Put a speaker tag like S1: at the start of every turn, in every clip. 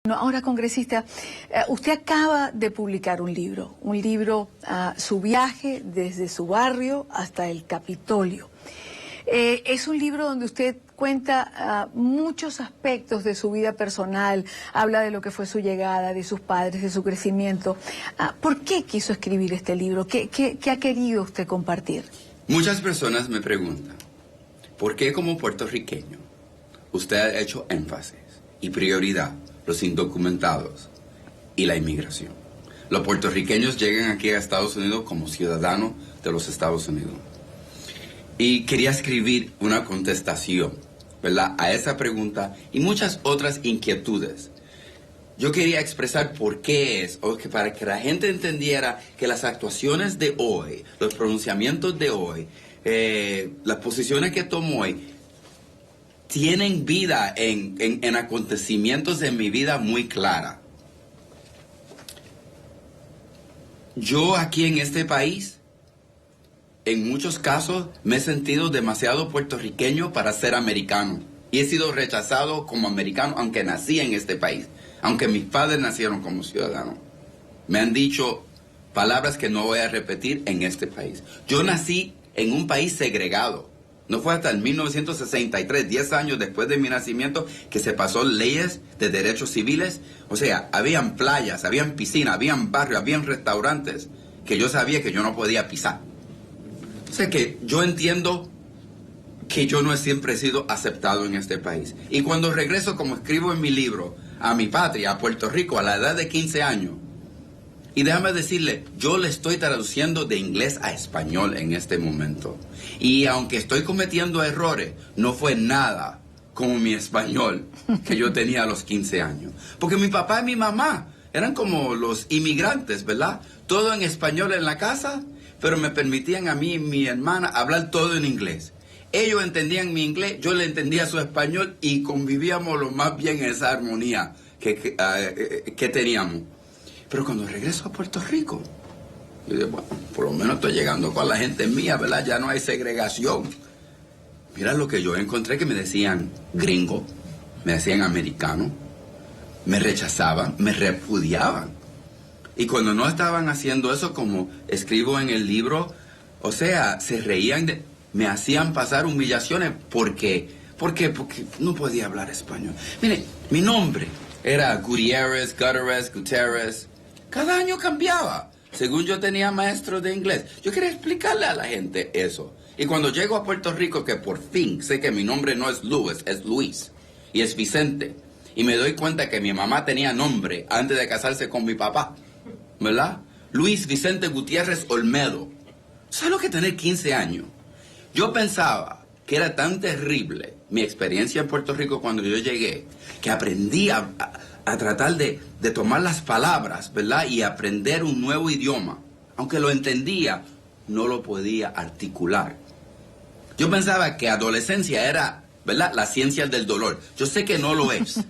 S1: No, ahora, congresista, usted acaba de publicar un libro, Su viaje desde su barrio hasta el Capitolio. Es un libro donde usted cuenta muchos aspectos de su vida personal, habla de lo que fue su llegada, de sus padres, de su crecimiento. ¿Por qué quiso escribir este libro? ¿Qué ha querido usted compartir?
S2: Muchas personas me preguntan, ¿por qué como puertorriqueño usted ha hecho énfasis y prioridad los indocumentados y la inmigración? Los puertorriqueños llegan aquí a Estados Unidos como ciudadanos de los Estados Unidos. Y quería escribir una contestación, ¿verdad?, a esa pregunta y muchas otras inquietudes. Yo quería expresar por qué es, o que para que la gente entendiera que las actuaciones de hoy, los pronunciamientos de hoy, las posiciones que tomo hoy, tienen vida en acontecimientos de mi vida muy clara. Yo aquí en este país, en muchos casos, me he sentido demasiado puertorriqueño para ser americano. Y he sido rechazado como americano, aunque nací en este país. Aunque mis padres nacieron como ciudadanos. Me han dicho palabras que no voy a repetir en este país. Yo nací en un país segregado. No fue hasta el 1963, 10 años después de mi nacimiento, que se pasó leyes de derechos civiles. O sea, habían playas, habían piscinas, habían barrios, habían restaurantes que yo sabía que yo no podía pisar. O sea que yo entiendo que yo no siempre he sido aceptado en este país. Y cuando regreso, como escribo en mi libro, a mi patria, a Puerto Rico, a la edad de 15 años, y déjame decirle, yo le estoy traduciendo de inglés a español en este momento. Y aunque estoy cometiendo errores, no fue nada como mi español que yo tenía a los 15 años. Porque mi papá y mi mamá eran como los inmigrantes, ¿verdad? Todo en español en la casa, pero me permitían a mí y mi hermana hablar todo en inglés. Ellos entendían mi inglés, yo le entendía su español y convivíamos lo más bien en esa armonía que teníamos. Pero cuando regreso a Puerto Rico, yo digo, bueno, por lo menos estoy llegando con la gente mía, ¿verdad? Ya no hay segregación. Mira lo que yo encontré, que me decían gringo, me decían americano, me rechazaban, me repudiaban. Y cuando no estaban haciendo eso, como escribo en el libro, o sea, se reían me hacían pasar humillaciones. ¿Por qué? Porque no podía hablar español. Mire, mi nombre era Gutierrez. Cada año cambiaba, según yo tenía maestro de inglés. Yo quería explicarle a la gente eso. Y cuando llego a Puerto Rico, que por fin sé que mi nombre no es Luis, es Luis. Y es Vicente. Y me doy cuenta que mi mamá tenía nombre antes de casarse con mi papá, ¿verdad? Luis Vicente Gutiérrez Olmedo. ¿Sabes lo que tener 15 años? Yo pensaba que era tan terrible mi experiencia en Puerto Rico cuando yo llegué, que aprendí a tratar de tomar las palabras, ¿verdad? Y aprender un nuevo idioma. Aunque lo entendía, no lo podía articular. Yo pensaba que adolescencia era, ¿verdad?, la ciencia del dolor. Yo sé que no lo es.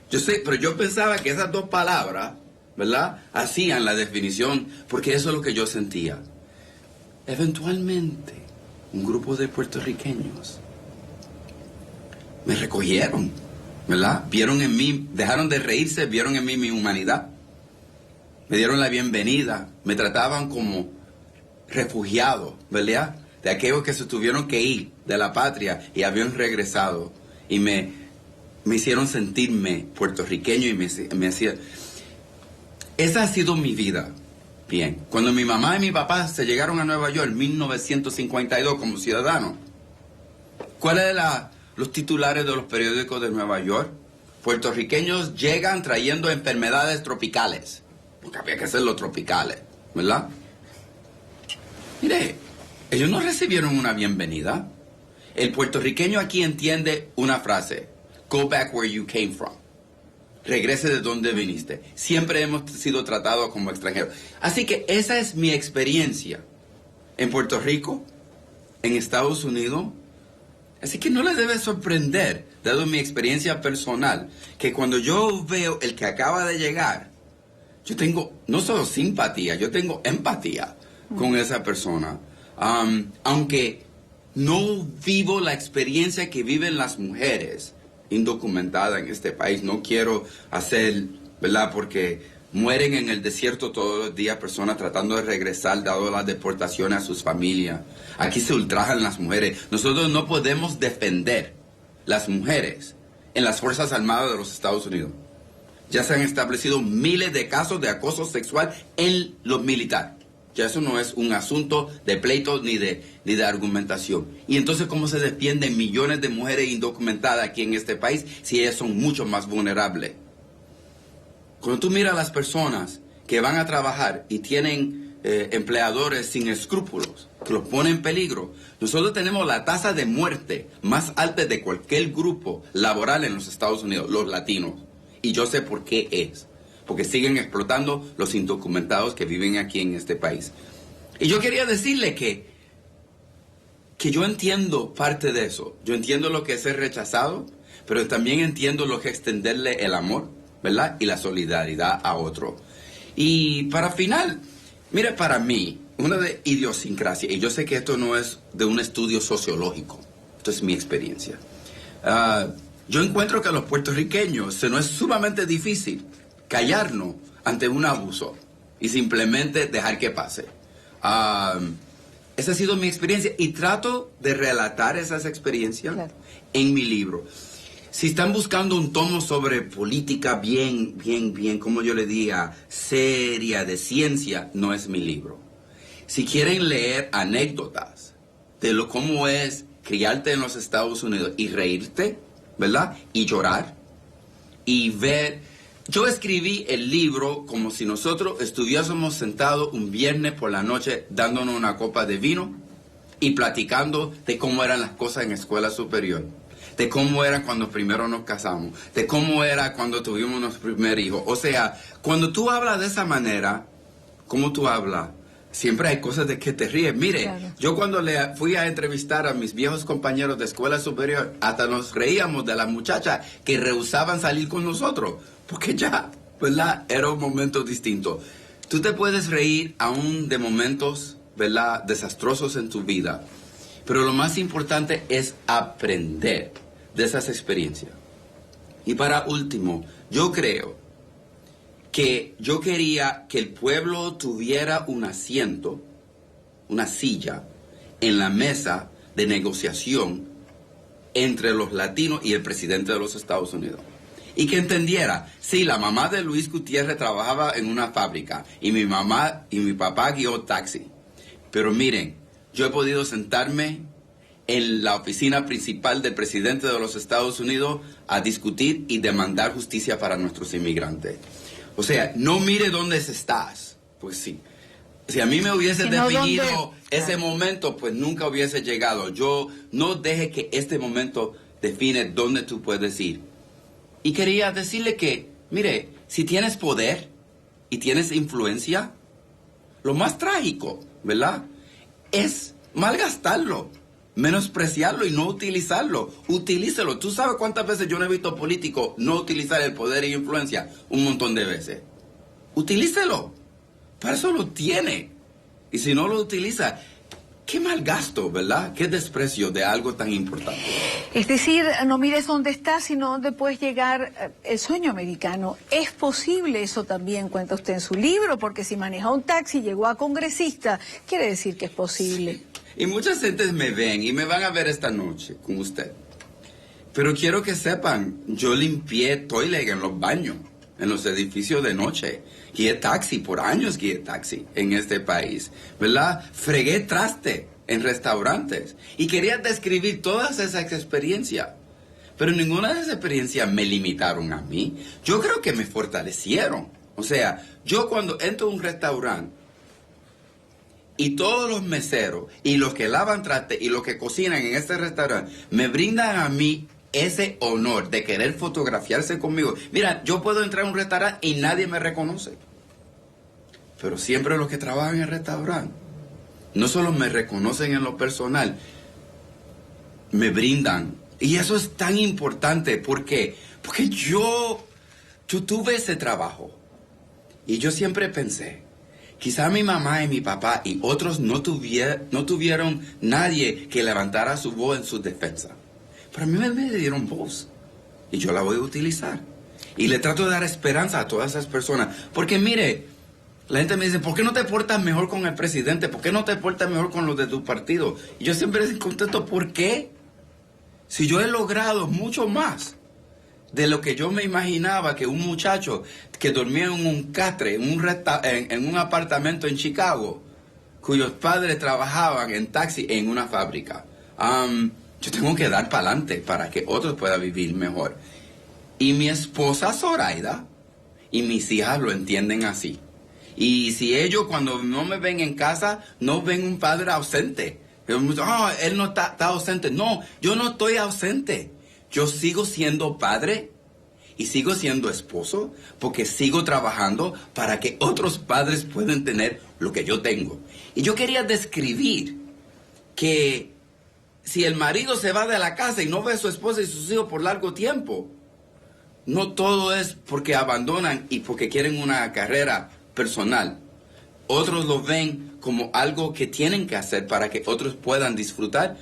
S2: Yo sé, pero yo pensaba que esas dos palabras, ¿verdad?, hacían la definición, porque eso es lo que yo sentía. Eventualmente, un grupo de puertorriqueños me recogieron, ¿verdad? Vieron en mí, dejaron de reírse, vieron en mí mi humanidad. Me dieron la bienvenida, me trataban como refugiado, ¿verdad?, de aquellos que se tuvieron que ir de la patria y habían regresado. Y me hicieron sentirme puertorriqueño y me hacían... Esa ha sido mi vida. Bien, cuando mi mamá y mi papá se llegaron a Nueva York en 1952 como ciudadanos, ¿cuáles eran los titulares de los periódicos de Nueva York? Puertorriqueños llegan trayendo enfermedades tropicales, porque había que hacerlo tropicales, ¿verdad? Mire, ellos no recibieron una bienvenida. El puertorriqueño aquí entiende una frase: go back where you came from. Regrese de donde viniste. Siempre hemos sido tratados como extranjeros. Así que esa es mi experiencia en Puerto Rico, en Estados Unidos. Así que no les debe sorprender, dado mi experiencia personal, que cuando yo veo el que acaba de llegar, yo tengo no solo simpatía, yo tengo empatía con esa persona. Aunque no vivo la experiencia que viven las mujeres indocumentada en este país. No quiero hacer, ¿verdad? Porque mueren en el desierto todos los días personas tratando de regresar, dado las deportaciones a sus familias. Aquí se ultrajan las mujeres. Nosotros no podemos defender las mujeres en las Fuerzas Armadas de los Estados Unidos. Ya se han establecido miles de casos de acoso sexual en los militares. Ya eso no es un asunto de pleito ni de argumentación. Y entonces, ¿cómo se defienden millones de mujeres indocumentadas aquí en este país si ellas son mucho más vulnerables? Cuando tú miras a las personas que van a trabajar y tienen empleadores sin escrúpulos, que los ponen en peligro, nosotros tenemos la tasa de muerte más alta de cualquier grupo laboral en los Estados Unidos, los latinos. Y yo sé por qué es. Porque siguen explotando los indocumentados que viven aquí en este país. Y yo quería decirle que yo entiendo parte de eso. Yo entiendo lo que es ser rechazado, pero también entiendo lo que es extenderle el amor, ¿verdad? Y la solidaridad a otro. Y para final, mire, para mí, una de idiosincrasia, y yo sé que esto no es de un estudio sociológico, esto es mi experiencia. Yo encuentro que a los puertorriqueños se nos es sumamente difícil callarnos ante un abuso y simplemente dejar que pase. Esa ha sido mi experiencia y trato de relatar esas experiencias en mi libro. Si están buscando un tomo sobre política bien, como yo le diga, seria, de ciencia, no es mi libro. Si quieren leer anécdotas de cómo es criarte en los Estados Unidos y reírte, ¿verdad? Y llorar y ver. Yo escribí el libro como si nosotros estuviésemos sentados un viernes por la noche dándonos una copa de vino y platicando de cómo eran las cosas en escuela superior, de cómo era cuando primero nos casamos, de cómo era cuando tuvimos nuestro primer hijo. O sea, cuando tú hablas de esa manera, ¿cómo tú hablas? Siempre hay cosas de que te ríes. Mire, claro. Yo cuando le fui a entrevistar a mis viejos compañeros de escuela superior, hasta nos reíamos de las muchachas que rehusaban salir con nosotros, porque ya, ¿verdad? Era un momento distinto. Tú te puedes reír aún de momentos, ¿verdad?, desastrosos en tu vida, pero lo más importante es aprender de esas experiencias. Y para último, yo creo que yo quería que el pueblo tuviera un asiento, una silla, en la mesa de negociación entre los latinos y el presidente de los Estados Unidos. Y que entendiera, sí, la mamá de Luis Gutiérrez trabajaba en una fábrica y mi mamá y mi papá guió taxi. Pero miren, yo he podido sentarme en la oficina principal del presidente de los Estados Unidos a discutir y demandar justicia para nuestros inmigrantes. O sea, no mire dónde estás. Pues sí. Si a mí me hubiese definido ese momento, pues nunca hubiese llegado. Yo no deje que este momento define dónde tú puedes ir. Y quería decirle que, mire, si tienes poder y tienes influencia, lo más trágico, ¿verdad?, es malgastarlo, menospreciarlo y no utilizarlo. Utilícelo. ¿Tú sabes cuántas veces yo no he visto políticos no utilizar el poder y influencia? Un montón de veces. Utilícelo. Para eso lo tiene. Y si no lo utiliza, qué mal gasto, ¿verdad? Qué desprecio de algo tan importante.
S1: Es decir, no mires dónde estás, sino dónde puedes llegar. El sueño americano. ¿Es posible? Eso también cuenta usted en su libro, porque si maneja un taxi y llegó a congresista, quiere decir que es posible.
S2: Sí. Y muchas gentes me ven y me van a ver esta noche con usted. Pero quiero que sepan, yo limpié toilet en los baños, en los edificios de noche. Guié taxi, por años guié taxi en este país, ¿verdad? Fregué traste en restaurantes. Y quería describir todas esas experiencias. Pero ninguna de esas experiencias me limitaron a mí. Yo creo que me fortalecieron. O sea, yo cuando entro a un restaurante, y todos los meseros, y los que lavan traste, y los que cocinan en este restaurante, me brindan a mí ese honor de querer fotografiarse conmigo. Mira, yo puedo entrar a un restaurante y nadie me reconoce. Pero siempre los que trabajan en el restaurante, no solo me reconocen en lo personal, me brindan. Y eso es tan importante. ¿Por qué? Porque yo tuve ese trabajo. Y yo siempre pensé, quizá mi mamá y mi papá y otros no tuvieron nadie que levantara su voz en su defensa. Pero a mí me dieron voz. y yo la voy a utilizar. Y le trato de dar esperanza a todas esas personas. Porque mire, la gente me dice, ¿por qué no te portas mejor con el presidente? ¿Por qué no te portas mejor con los de tu partido? Y yo siempre les contesto, ¿por qué? Si yo he logrado mucho más de lo que yo me imaginaba que un muchacho que dormía en un catre, en un apartamento en Chicago, cuyos padres trabajaban en taxi en una fábrica. Yo tengo que dar para adelante para que otros puedan vivir mejor. Y mi esposa Zoraida y mis hijas lo entienden así. Y si ellos cuando no me ven en casa, no ven un padre ausente. Él no está ausente. No, yo no estoy ausente. Yo sigo siendo padre y sigo siendo esposo porque sigo trabajando para que otros padres puedan tener lo que yo tengo. Y yo quería describir que si el marido se va de la casa y no ve a su esposa y sus hijos por largo tiempo, no todo es porque abandonan y porque quieren una carrera personal. Otros lo ven como algo que tienen que hacer para que otros puedan disfrutar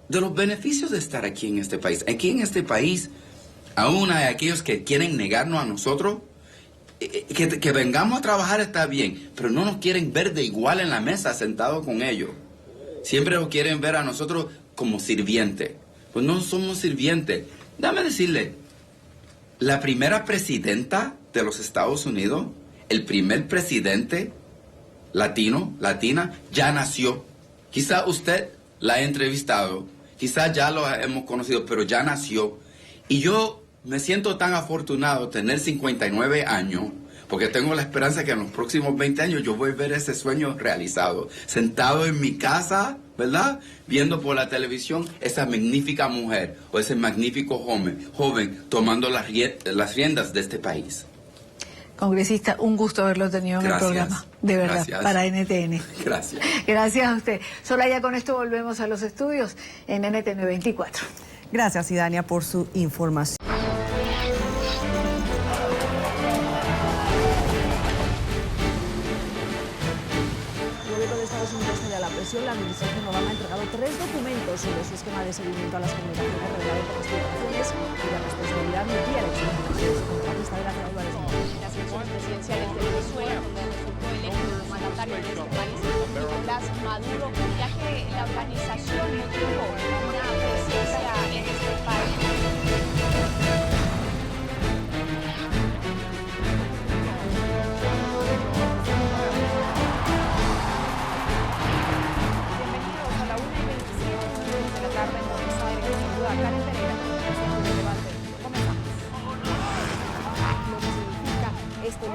S2: de los beneficios de estar aquí en este país. Aquí en este país, aún hay aquellos que quieren negarnos a nosotros. Que vengamos a trabajar está bien, pero no nos quieren ver de igual en la mesa sentados con ellos. Siempre nos quieren ver a nosotros como sirvientes. Pues no somos sirvientes. Déjame decirle, la primera presidenta de los Estados Unidos, el primer presidente latina, ya nació. Quizá usted la ha entrevistado, quizá ya lo hemos conocido, pero ya nació. Y yo me siento tan afortunado tener 59 años, porque tengo la esperanza que en los próximos 20 años yo voy a ver ese sueño realizado. Sentado en mi casa, ¿verdad? Viendo por la televisión esa magnífica mujer o ese magnífico joven tomando las riendas de este país.
S1: Congresista, un gusto haberlo tenido en el programa, de verdad,
S2: gracias.
S1: Para NTN.
S2: Gracias.
S1: Gracias a usted. Soraya, con esto volvemos a los estudios en NTN 24.
S3: Gracias, Idania, por su información. La administración Obama ha entregado 3 documentos sobre su esquema de seguimiento a las comunicaciones revelado por las filtraciones y la responsabilidad no tiene su contratista de la Álvarez.
S4: Las elecciones presidenciales de Venezuela, donde resultó electo el mandatario de este país, Nicolás Maduro, ya que la organización no tuvo una presencia en este país. Karen Pereira, comenzamos. Lo que significa este